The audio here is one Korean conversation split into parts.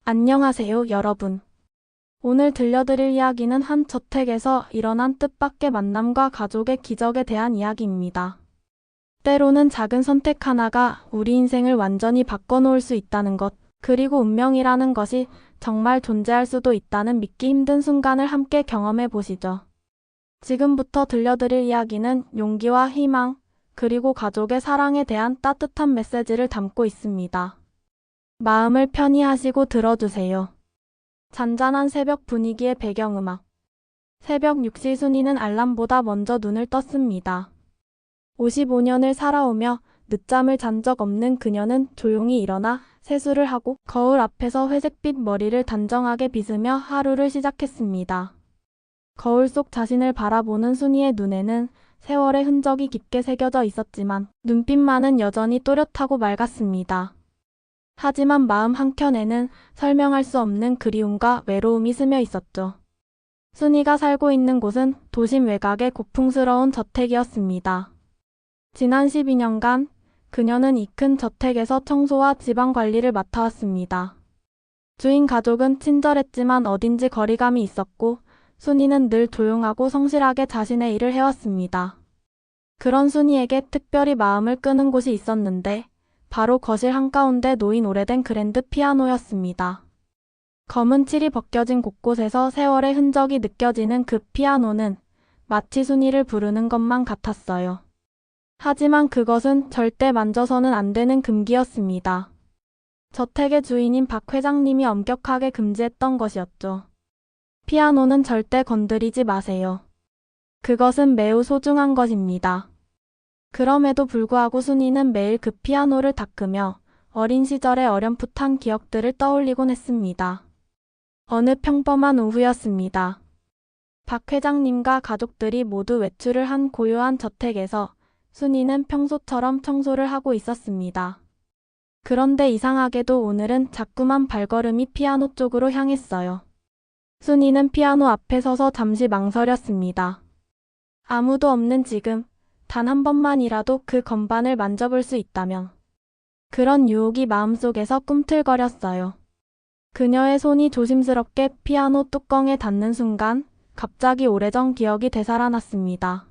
안녕하세요, 여러분. 오늘 들려드릴 이야기는 한 저택에서 일어난 뜻밖의 만남과 가족의 기적에 대한 이야기입니다. 때로는 작은 선택 하나가 우리 인생을 완전히 바꿔놓을 수 있다는 것, 그리고 운명이라는 것이 정말 존재할 수도 있다는 믿기 힘든 순간을 함께 경험해 보시죠. 지금부터 들려드릴 이야기는 용기와 희망, 그리고 가족의 사랑에 대한 따뜻한 메시지를 담고 있습니다. 마음을 편히 하시고 들어주세요. 잔잔한 새벽 분위기의 배경음악. 새벽 6시 순이는 알람보다 먼저 눈을 떴습니다. 55년을 살아오며 늦잠을 잔 적 없는 그녀는 조용히 일어나 세수를 하고 거울 앞에서 회색빛 머리를 단정하게 빗으며 하루를 시작했습니다. 거울 속 자신을 바라보는 순이의 눈에는 세월의 흔적이 깊게 새겨져 있었지만 눈빛만은 여전히 또렷하고 맑았습니다. 하지만 마음 한켠에는 설명할 수 없는 그리움과 외로움이 스며 있었죠. 순이가 살고 있는 곳은 도심 외곽의 고풍스러운 저택이었습니다. 지난 12년간 그녀는 이 큰 저택에서 청소와 지방 관리를 맡아왔습니다. 주인 가족은 친절했지만 어딘지 거리감이 있었고 순이는 늘 조용하고 성실하게 자신의 일을 해왔습니다. 그런 순이에게 특별히 마음을 끄는 곳이 있었는데 바로 거실 한가운데 놓인 오래된 그랜드 피아노였습니다. 검은 칠이 벗겨진 곳곳에서 세월의 흔적이 느껴지는 그 피아노는 마치 순이를 부르는 것만 같았어요. 하지만 그것은 절대 만져서는 안 되는 금기였습니다. 저택의 주인인 박 회장님이 엄격하게 금지했던 것이었죠. 피아노는 절대 건드리지 마세요. 그것은 매우 소중한 것입니다. 그럼에도 불구하고 순이는 매일 그 피아노를 닦으며 어린 시절의 어렴풋한 기억들을 떠올리곤 했습니다. 어느 평범한 오후였습니다. 박 회장님과 가족들이 모두 외출을 한 고요한 저택에서 순이는 평소처럼 청소를 하고 있었습니다. 그런데 이상하게도 오늘은 자꾸만 발걸음이 피아노 쪽으로 향했어요. 순이는 피아노 앞에 서서 잠시 망설였습니다. 아무도 없는 지금, 단 한 번만이라도 그 건반을 만져볼 수 있다면. 그런 유혹이 마음속에서 꿈틀거렸어요. 그녀의 손이 조심스럽게 피아노 뚜껑에 닿는 순간 갑자기 오래전 기억이 되살아났습니다.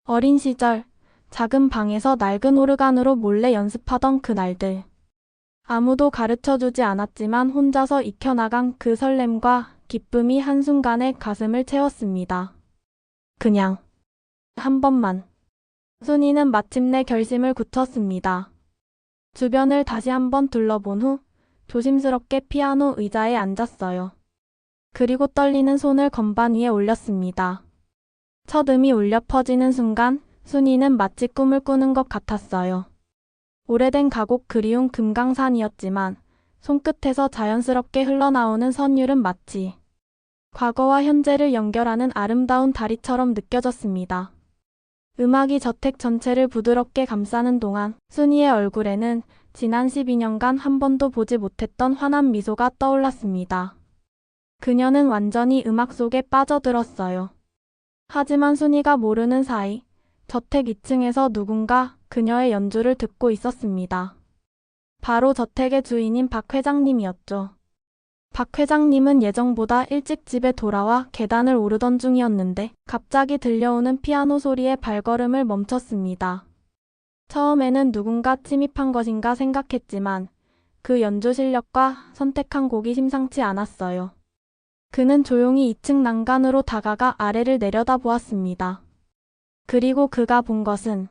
어린 시절, 작은 방에서 낡은 오르간으로 몰래 연습하던 그날들. 아무도 가르쳐주지 않았지만 혼자서 익혀나간 그 설렘과 기쁨이 한순간에 가슴을 채웠습니다. 그냥 한 번만. 순이는 마침내 결심을 굳혔습니다. 주변을 다시 한번 둘러본 후 조심스럽게 피아노 의자에 앉았어요. 그리고 떨리는 손을 건반 위에 올렸습니다. 첫 음이 울려 퍼지는 순간 순이는 마치 꿈을 꾸는 것 같았어요. 오래된 가곡 그리운 금강산이었지만 손끝에서 자연스럽게 흘러나오는 선율은 마치 과거와 현재를 연결하는 아름다운 다리처럼 느껴졌습니다. 음악이 저택 전체를 부드럽게 감싸는 동안 순이의 얼굴에는 지난 12년간 한 번도 보지 못했던 환한 미소가 떠올랐습니다. 그녀는 완전히 음악 속에 빠져들었어요. 하지만 순이가 모르는 사이 저택 2층에서 누군가 그녀의 연주를 듣고 있었습니다. 바로 저택의 주인인 박 회장님이었죠. 박 회장님은 예정보다 일찍 집에 돌아와 계단을 오르던 중이었는데 갑자기 들려오는 피아노 소리에 발걸음을 멈췄습니다. 처음에는 누군가 침입한 것인가 생각했지만 그 연주 실력과 선택한 곡이 심상치 않았어요. 그는 조용히 2층 난간으로 다가가 아래를 내려다보았습니다. 그리고 그가 본 것은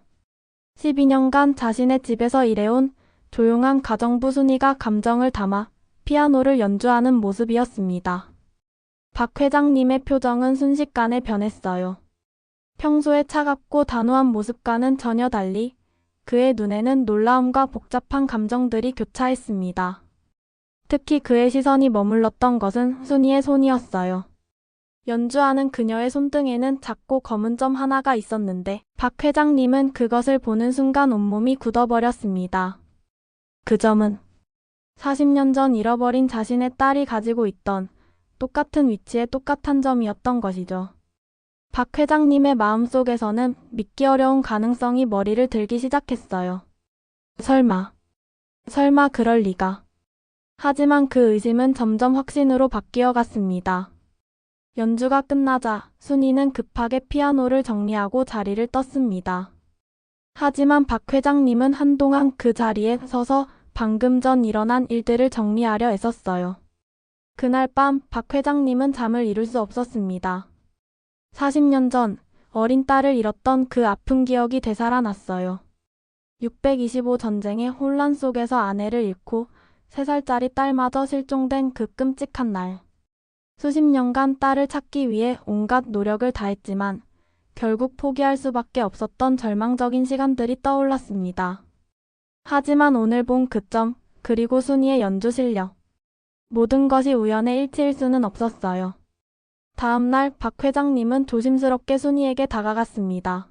12년간 자신의 집에서 일해온 조용한 가정부 순이가 감정을 담아 피아노를 연주하는 모습이었습니다. 박 회장님의 표정은 순식간에 변했어요. 평소의 차갑고 단호한 모습과는 전혀 달리 그의 눈에는 놀라움과 복잡한 감정들이 교차했습니다. 특히 그의 시선이 머물렀던 것은 순이의 손이었어요. 연주하는 그녀의 손등에는 작고 검은 점 하나가 있었는데 박 회장님은 그것을 보는 순간 온몸이 굳어버렸습니다. 그 점은 40년 전 잃어버린 자신의 딸이 가지고 있던 똑같은 위치의 똑같은 점이었던 것이죠. 박 회장님의 마음속에서는 믿기 어려운 가능성이 머리를 들기 시작했어요. 설마 그럴 리가. 하지만 그 의심은 점점 확신으로 바뀌어 갔습니다. 연주가 끝나자 순이는 급하게 피아노를 정리하고 자리를 떴습니다. 하지만 박 회장님은 한동안 그 자리에 서서 방금 전 일어난 일들을 정리하려 애썼어요. 그날 밤 박 회장님은 잠을 이룰 수 없었습니다. 40년 전 어린 딸을 잃었던 그 아픈 기억이 되살아났어요. 625 전쟁의 혼란 속에서 아내를 잃고 3살짜리 딸마저 실종된 그 끔찍한 날. 수십 년간 딸을 찾기 위해 온갖 노력을 다했지만 결국 포기할 수밖에 없었던 절망적인 시간들이 떠올랐습니다. 하지만 오늘 본 그 점, 그리고 순이의 연주 실력. 모든 것이 우연의 일치일 수는 없었어요. 다음 날 박 회장님은 조심스럽게 순이에게 다가갔습니다.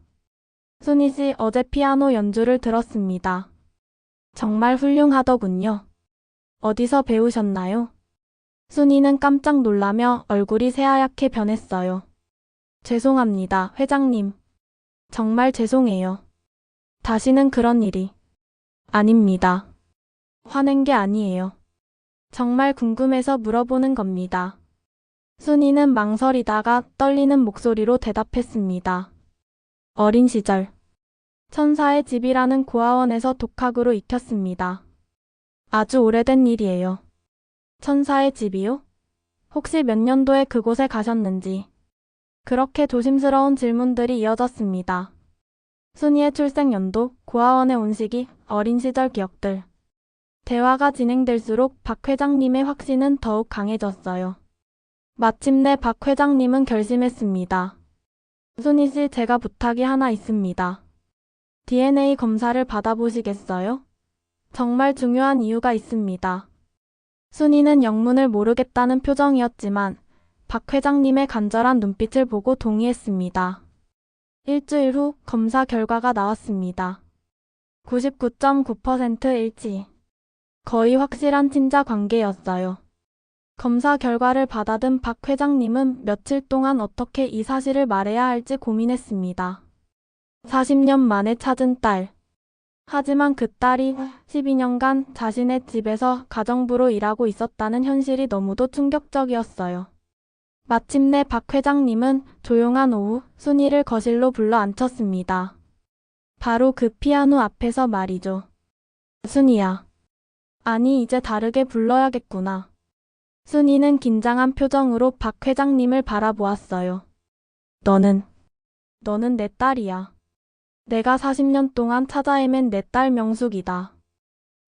순이 씨, 어제 피아노 연주를 들었습니다. 정말 훌륭하더군요. 어디서 배우셨나요? 순이는 깜짝 놀라며 얼굴이 새하얗게 변했어요. 죄송합니다, 회장님. 정말 죄송해요. 다시는 그런 일이. 아닙니다. 화낸 게 아니에요. 정말 궁금해서 물어보는 겁니다. 순이는 망설이다가 떨리는 목소리로 대답했습니다. 어린 시절, 천사의 집이라는 고아원에서 독학으로 익혔습니다. 아주 오래된 일이에요. 천사의 집이요? 혹시 몇 년도에 그곳에 가셨는지. 그렇게 조심스러운 질문들이 이어졌습니다. 순이의 출생 연도, 고아원에 온 시기, 어린 시절 기억들. 대화가 진행될수록 박 회장님의 확신은 더욱 강해졌어요. 마침내 박 회장님은 결심했습니다. 순이 씨, 제가 부탁이 하나 있습니다. DNA 검사를 받아보시겠어요? 정말 중요한 이유가 있습니다. 순이는 영문을 모르겠다는 표정이었지만 박 회장님의 간절한 눈빛을 보고 동의했습니다. 일주일 후 검사 결과가 나왔습니다. 99.9% 일치. 거의 확실한 친자 관계였어요. 검사 결과를 받아든 박 회장님은 며칠 동안 어떻게 이 사실을 말해야 할지 고민했습니다. 40년 만에 찾은 딸. 하지만 그 딸이 12년간 자신의 집에서 가정부로 일하고 있었다는 현실이 너무도 충격적이었어요. 마침내 박 회장님은 조용한 오후 순이를 거실로 불러 앉혔습니다. 바로 그 피아노 앞에서 말이죠. 순이야. 아니, 이제 다르게 불러야겠구나. 순이는 긴장한 표정으로 박 회장님을 바라보았어요. 너는 내 딸이야. 내가 40년 동안 찾아 헤맨 내 딸 명숙이다.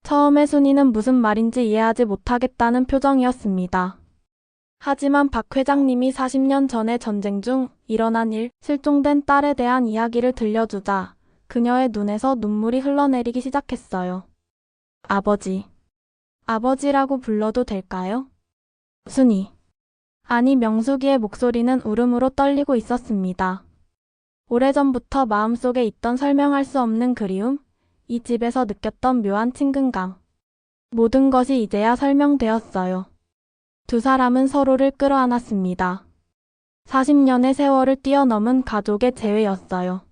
처음에 순이는 무슨 말인지 이해하지 못하겠다는 표정이었습니다. 하지만 박 회장님이 40년 전의 전쟁 중 일어난 일, 실종된 딸에 대한 이야기를 들려주자 그녀의 눈에서 눈물이 흘러내리기 시작했어요. 아버지. 아버지라고 불러도 될까요? 순이. 아니, 명숙이의 목소리는 울음으로 떨리고 있었습니다. 오래전부터 마음속에 있던 설명할 수 없는 그리움, 이 집에서 느꼈던 묘한 친근감. 모든 것이 이제야 설명되었어요. 두 사람은 서로를 끌어안았습니다. 40년의 세월을 뛰어넘은 가족의 재회였어요.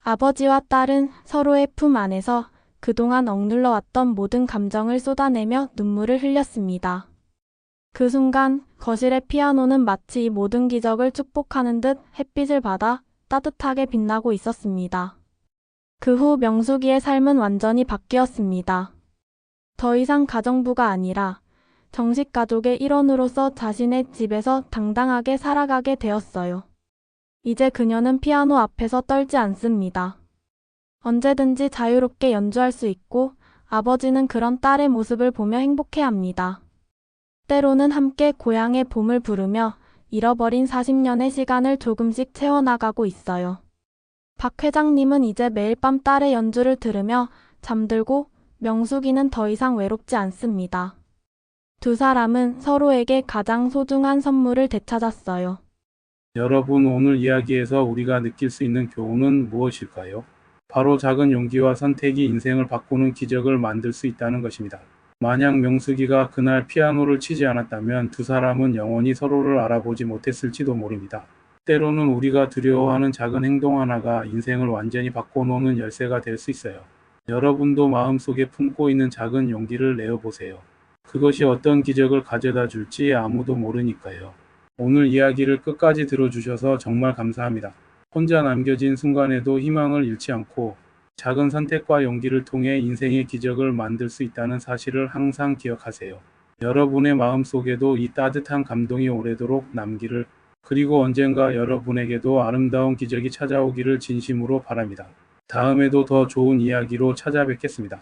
아버지와 딸은 서로의 품 안에서 그동안 억눌러왔던 모든 감정을 쏟아내며 눈물을 흘렸습니다. 그 순간 거실의 피아노는 마치 이 모든 기적을 축복하는 듯 햇빛을 받아 따뜻하게 빛나고 있었습니다. 그 후 명숙이의 삶은 완전히 바뀌었습니다. 더 이상 가정부가 아니라 정식 가족의 일원으로서 자신의 집에서 당당하게 살아가게 되었어요. 이제 그녀는 피아노 앞에서 떨지 않습니다. 언제든지 자유롭게 연주할 수 있고 아버지는 그런 딸의 모습을 보며 행복해합니다. 때로는 함께 고향의 봄을 부르며 잃어버린 40년의 시간을 조금씩 채워나가고 있어요. 박 회장님은 이제 매일 밤 딸의 연주를 들으며 잠들고 명숙이는 더 이상 외롭지 않습니다. 두 사람은 서로에게 가장 소중한 선물을 되찾았어요. 여러분, 오늘 이야기에서 우리가 느낄 수 있는 교훈은 무엇일까요? 바로 작은 용기와 선택이 인생을 바꾸는 기적을 만들 수 있다는 것입니다. 만약 명숙이가 그날 피아노를 치지 않았다면 두 사람은 영원히 서로를 알아보지 못했을지도 모릅니다. 때로는 우리가 두려워하는 작은 행동 하나가 인생을 완전히 바꿔놓는 열쇠가 될 수 있어요. 여러분도 마음속에 품고 있는 작은 용기를 내어보세요. 그것이 어떤 기적을 가져다 줄지 아무도 모르니까요. 오늘 이야기를 끝까지 들어주셔서 정말 감사합니다. 혼자 남겨진 순간에도 희망을 잃지 않고 작은 선택과 용기를 통해 인생의 기적을 만들 수 있다는 사실을 항상 기억하세요. 여러분의 마음속에도 이 따뜻한 감동이 오래도록 남기를, 그리고 언젠가 여러분에게도 아름다운 기적이 찾아오기를 진심으로 바랍니다. 다음에도 더 좋은 이야기로 찾아뵙겠습니다.